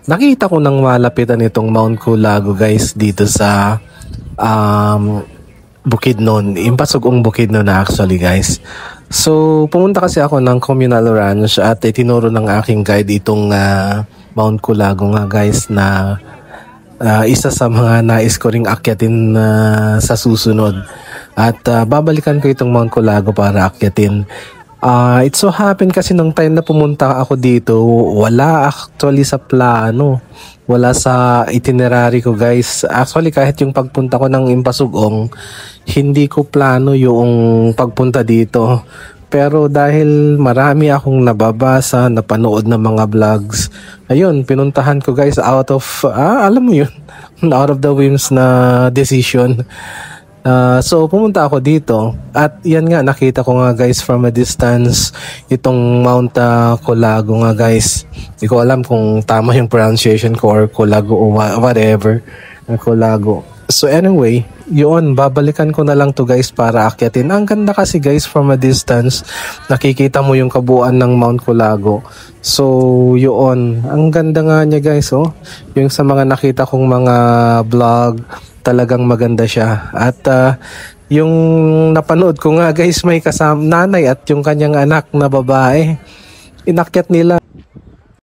Nakita ko nang malapitan itong Mount Culago guys dito sa Bukidnon. Impasugong Bukidnon na actually guys. So pumunta kasi ako ng communal ranch at itinuro ng aking guide itong Mount Culago nga guys na isa sa mga nais ko ring akyatin sa susunod. At babalikan ko itong Mount Culago para akyatin. It so happen kasi nung time na pumunta ako dito, wala actually sa plano. Wala sa itinerary ko guys. Actually kahit yung pagpunta ko ng Impasugong, hindi ko plano yung pagpunta dito. Pero dahil marami akong nababasa, napanood ng mga vlogs, ayun, pinuntahan ko guys out of, alam mo yun, out of the whims na decision. So pumunta ako dito at yan nga nakita ko nga guys from a distance itong Mount Culago nga guys. Hindi ko alam kung tama yung pronunciation ko or Culago o whatever, Culago. So anyway, yun, babalikan ko na lang to guys para akyatin. Ang ganda kasi guys from a distance, nakikita mo yung kabuuan ng Mount Culago. So yun, ang ganda nga niya guys oh. Yung sa mga nakita kong mga vlog, talagang maganda siya. At yung napanood ko nga guys, may kasama nanay at yung kanyang anak na babae. Inakyat nila